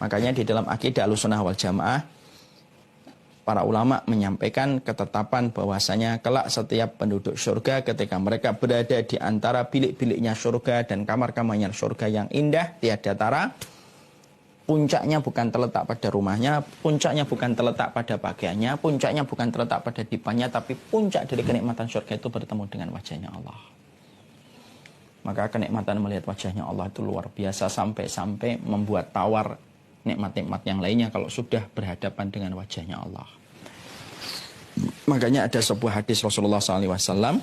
Makanya di dalam akidah Ahlussunnah wal Jamaah, para ulama menyampaikan ketetapan bahwasanya kelak setiap penduduk surga ketika mereka berada di antara bilik-biliknya surga dan kamar-kamarnya surga yang indah tiada tara, puncaknya bukan terletak pada rumahnya, puncaknya bukan terletak pada pakaiannya, puncaknya bukan terletak pada dipannya, tapi puncak dari kenikmatan surga itu bertemu dengan wajahnya Allah. Maka kenikmatan melihat wajahnya Allah itu luar biasa sampai-sampai membuat tawar nikmat-nikmat yang lainnya kalau sudah berhadapan dengan wajahnya Allah. Makanya ada sebuah hadis Rasulullah SAW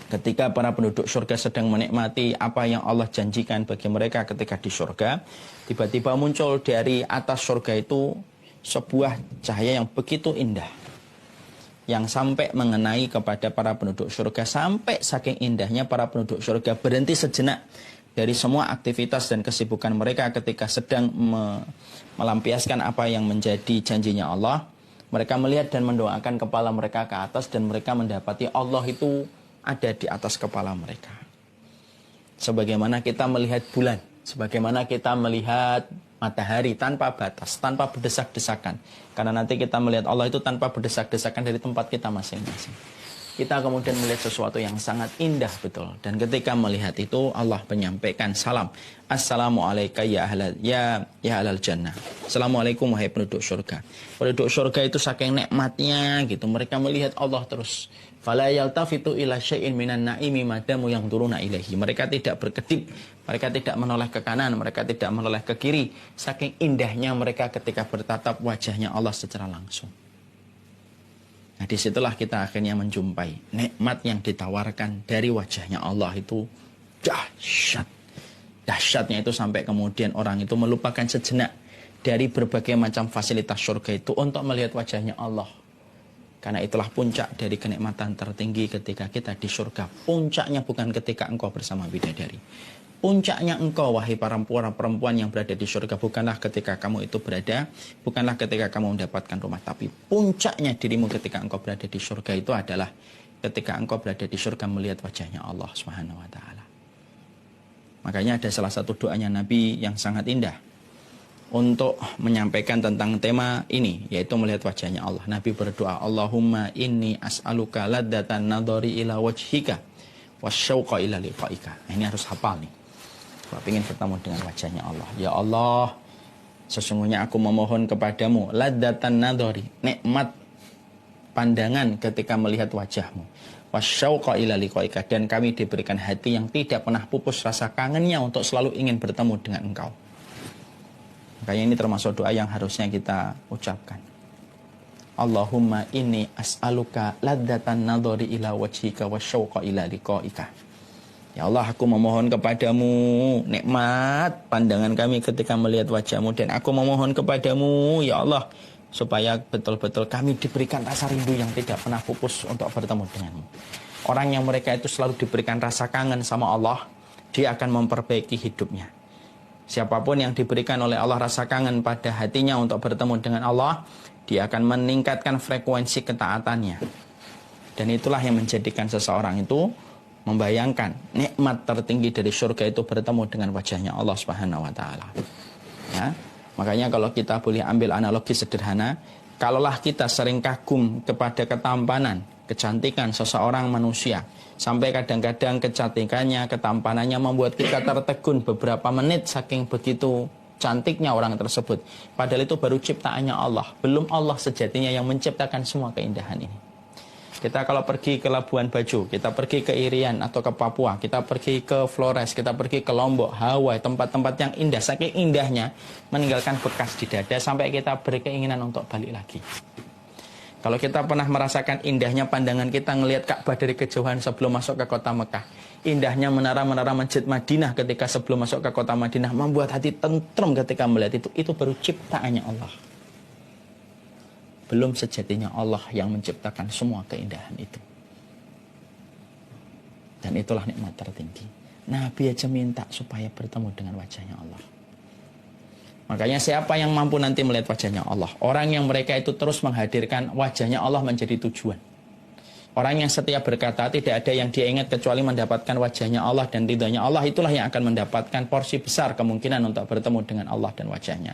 ketika para penduduk surga sedang menikmati apa yang Allah janjikan bagi mereka ketika di surga, tiba-tiba muncul dari atas surga itu sebuah cahaya yang begitu indah, yang sampai mengenai kepada para penduduk surga, sampai saking indahnya para penduduk surga berhenti sejenak dari semua aktivitas dan kesibukan mereka ketika sedang melampiaskan apa yang menjadi janjinya Allah. Mereka melihat dan mendoakan kepala mereka ke atas dan mereka mendapati Allah itu ada di atas kepala mereka. Sebagaimana kita melihat bulan, sebagaimana kita melihat matahari tanpa batas, tanpa berdesak-desakan. Karena nanti kita melihat Allah itu tanpa berdesak-desakan dari tempat kita masing-masing. Kita kemudian melihat sesuatu yang sangat indah betul. Dan ketika melihat itu Allah menyampaikan salam. Assalamualaikum ya ahlal jannah. Assalamualaikum wahai penduduk surga. Penduduk surga itu saking nikmatnya gitu. Mereka melihat Allah terus. Fala yaltafitu ila syai'in minan na'imi madamu yang turuna ilahi. Mereka tidak berkedip. Mereka tidak menoleh ke kanan. Mereka tidak menoleh ke kiri. Saking indahnya mereka ketika bertatap wajahnya Allah secara langsung. Nah disitulah kita akhirnya menjumpai nikmat yang ditawarkan dari wajahnya Allah itu dahsyat. Dahsyatnya itu sampai kemudian orang itu melupakan sejenak dari berbagai macam fasilitas surga itu untuk melihat wajahnya Allah. Karena itulah puncak dari kenikmatan tertinggi ketika kita di surga. Puncaknya bukan ketika engkau bersama bidadari. Puncaknya engkau, wahai para perempuan yang berada di surga, bukanlah ketika kamu itu berada, bukanlah ketika kamu mendapatkan rumah, tapi puncaknya dirimu ketika engkau berada di surga itu adalah ketika engkau berada di surga melihat wajahnya Allah Subhanahu wa ta'ala. Makanya ada salah satu doanya Nabi yang sangat indah untuk menyampaikan tentang tema ini, yaitu melihat wajahnya Allah. Nabi berdoa, Allahumma inni as'aluka laddatan nadhari ila wajhika wasyauqa ila liqaika. Nah, ini harus hafal nih. Kalau ingin bertemu dengan wajahnya Allah. Ya Allah, sesungguhnya aku memohon kepadamu laddatan nadhari, nikmat pandangan ketika melihat wajahmu. Wasyauqa ila liqaika, dan kami diberikan hati yang tidak pernah pupus rasa kangennya untuk selalu ingin bertemu dengan engkau. Makanya ini termasuk doa yang harusnya kita ucapkan. Allahumma inni as'aluka laddatan nadhari ila wajhika wasyauqa ila liqaika. Ya Allah, aku memohon kepadamu nikmat pandangan kami ketika melihat wajahmu, dan aku memohon kepadamu ya Allah supaya betul-betul kami diberikan rasa rindu yang tidak pernah pupus untuk bertemu denganmu. Orang yang mereka itu selalu diberikan rasa kangen sama Allah, dia akan memperbaiki hidupnya. Siapapun yang diberikan oleh Allah rasa kangen pada hatinya untuk bertemu dengan Allah, dia akan meningkatkan frekuensi ketaatannya. Dan itulah yang menjadikan seseorang itu membayangkan nikmat tertinggi dari surga itu bertemu dengan wajahnya Allah Subhanahu wa ta'ala. Ya, makanya kalau kita boleh ambil analogi sederhana, kalaulah kita sering kagum kepada ketampanan, kecantikan seseorang manusia, sampai kadang-kadang kecantikannya, ketampanannya membuat kita tertegun beberapa menit saking begitu cantiknya orang tersebut. Padahal itu baru ciptaannya Allah. Belum Allah sejatinya yang menciptakan semua keindahan ini. Kita kalau pergi ke Labuan Bajo, kita pergi ke Irian atau ke Papua, kita pergi ke Flores, kita pergi ke Lombok, Hawaii, tempat-tempat yang indah, saking indahnya meninggalkan bekas di dada sampai kita berkeinginan untuk balik lagi. Kalau kita pernah merasakan indahnya pandangan kita ngelihat Ka'bah dari kejauhan sebelum masuk ke kota Mekah, indahnya menara-menara Masjid Madinah ketika sebelum masuk ke kota Madinah, membuat hati tentrem ketika melihat itu baru ciptaannya Allah. Belum sejatinya Allah yang menciptakan semua keindahan itu. Dan itulah nikmat tertinggi. Nabi aja minta supaya bertemu dengan wajahnya Allah. Makanya siapa yang mampu nanti melihat wajahnya Allah? Orang yang mereka itu terus menghadirkan wajahnya Allah menjadi tujuan. Orang yang setiap berkata tidak ada yang dia ingat kecuali mendapatkan wajahnya Allah dan ridhonya Allah, itulah yang akan mendapatkan porsi besar kemungkinan untuk bertemu dengan Allah dan wajahnya.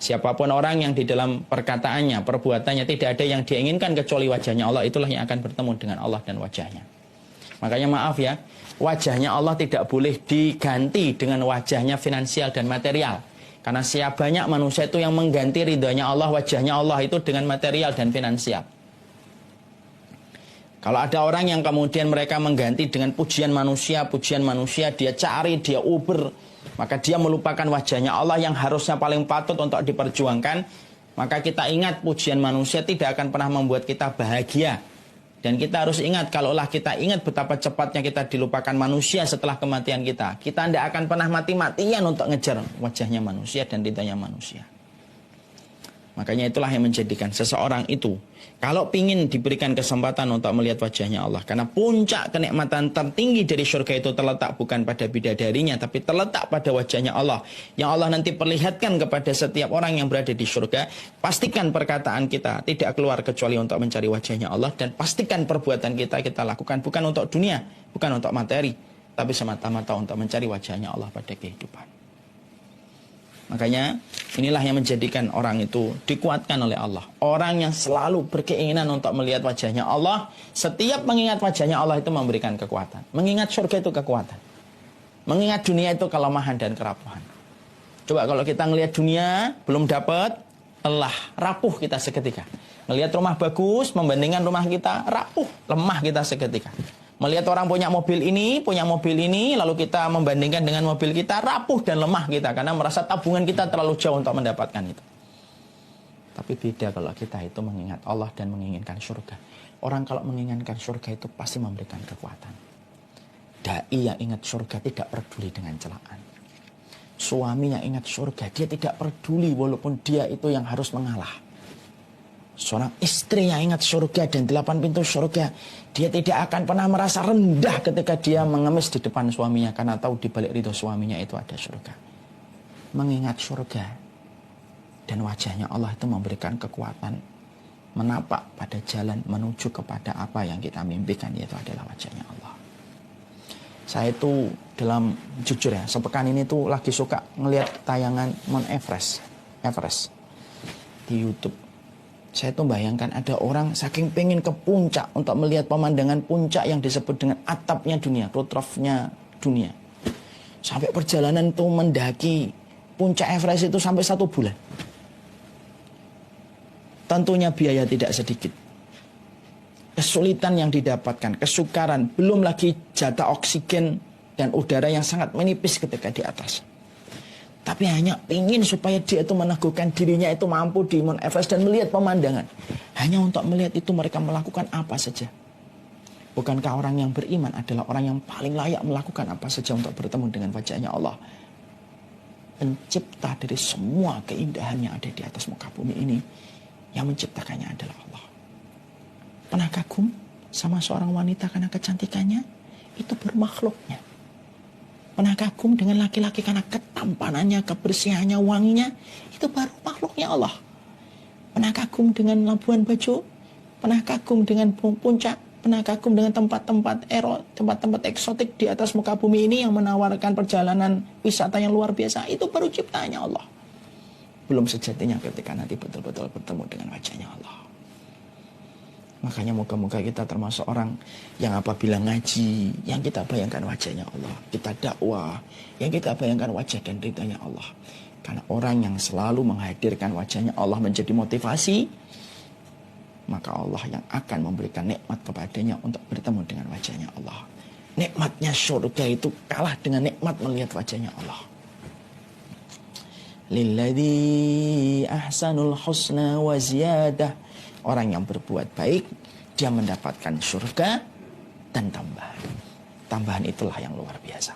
Siapapun orang yang di dalam perkataannya, perbuatannya tidak ada yang dia inginkan kecuali wajahnya Allah, itulah yang akan bertemu dengan Allah dan wajahnya. Makanya maaf ya, wajahnya Allah tidak boleh diganti dengan wajahnya finansial dan material. Karena siapa banyak manusia itu yang mengganti ridhonya Allah, wajahnya Allah itu dengan material dan finansial. Kalau ada orang yang kemudian mereka mengganti dengan pujian manusia, dia cari, dia uber, maka dia melupakan wajahnya Allah yang harusnya paling patut untuk diperjuangkan. Maka kita ingat pujian manusia tidak akan pernah membuat kita bahagia. Dan kita harus ingat, kalaulah kita ingat betapa cepatnya kita dilupakan manusia setelah kematian kita, kita tidak akan pernah mati-matian untuk ngejar wajahnya manusia dan ridhonya manusia. Makanya itulah yang menjadikan seseorang itu, kalau ingin diberikan kesempatan untuk melihat wajahnya Allah, karena puncak kenikmatan tertinggi dari surga itu terletak bukan pada bidadarinya, tapi terletak pada wajahnya Allah, yang Allah nanti perlihatkan kepada setiap orang yang berada di surga. Pastikan perkataan kita tidak keluar kecuali untuk mencari wajahnya Allah, dan pastikan perbuatan kita lakukan bukan untuk dunia, bukan untuk materi, tapi semata-mata untuk mencari wajahnya Allah pada kehidupan. Makanya inilah yang menjadikan orang itu dikuatkan oleh Allah. Orang yang selalu berkeinginan untuk melihat wajahnya Allah, setiap mengingat wajahnya Allah itu memberikan kekuatan. Mengingat surga itu kekuatan. Mengingat dunia itu kelemahan dan kerapuhan. Coba kalau kita ngelihat dunia belum dapat, lelah, rapuh kita seketika. Melihat rumah bagus membandingkan rumah kita, rapuh, lemah kita seketika. Melihat orang punya mobil ini, lalu kita membandingkan dengan mobil kita, rapuh dan lemah kita. Karena merasa tabungan kita terlalu jauh untuk mendapatkan itu. Tapi beda kalau kita itu mengingat Allah dan menginginkan surga. Orang kalau menginginkan surga itu pasti memberikan kekuatan. Dai yang ingat surga tidak peduli dengan celaan. Suami yang ingat surga, dia tidak peduli walaupun dia itu yang harus mengalah. Seorang istri yang ingat surga dan 8 pintu surga, dia tidak akan pernah merasa rendah ketika dia mengemis di depan suaminya, karena tahu di balik ridho suaminya itu ada surga. Mengingat surga dan wajahnya Allah itu memberikan kekuatan menapak pada jalan menuju kepada apa yang kita mimpikan, yaitu adalah wajahnya Allah. Saya itu jujur ya, sepekan ini tuh lagi suka ngelihat tayangan Mount Everest di YouTube. Saya tuh bayangkan ada orang saking pengen ke puncak untuk melihat pemandangan puncak yang disebut dengan atapnya dunia, rooftopnya dunia. Sampai perjalanan itu mendaki puncak Everest itu sampai 1 bulan. Tentunya biaya tidak sedikit. Kesulitan yang didapatkan, kesukaran, belum lagi jatah oksigen dan udara yang sangat menipis ketika di atas. Tapi hanya ingin supaya dia itu meneguhkan dirinya itu mampu di Mount Everest dan melihat pemandangan. Hanya untuk melihat itu mereka melakukan apa saja. Bukankah orang yang beriman adalah orang yang paling layak melakukan apa saja untuk bertemu dengan wajahnya Allah? Pencipta dari semua keindahan yang ada di atas muka bumi ini, yang menciptakannya adalah Allah. Pernah kagum sama seorang wanita karena kecantikannya? Itu baru makhluknya. Pernah kagum dengan laki-laki karena ketampanannya, kebersihannya, wanginya? Itu baru makhluknya Allah. Pernah kagum dengan Labuan Bajo? Pernah kagum dengan puncak? Pernah kagum dengan tempat-tempat eksotik di atas muka bumi ini yang menawarkan perjalanan wisata yang luar biasa? Itu baru ciptaannya Allah. Belum sejatinya ketika nanti betul-betul bertemu dengan wajahnya Allah. Makanya moga-moga kita termasuk orang yang apabila ngaji, yang kita bayangkan wajahnya Allah. Kita dakwah, yang kita bayangkan wajah dan ridhanya Allah. Karena orang yang selalu menghadirkan wajahnya Allah menjadi motivasi, maka Allah yang akan memberikan nikmat kepadanya untuk bertemu dengan wajahnya Allah. Nikmatnya surga itu kalah dengan nikmat melihat wajahnya Allah. Lilladzi ahsanul husna wa ziyadah. Orang yang berbuat baik, dia mendapatkan surga dan tambahan. Tambahan itulah yang luar biasa.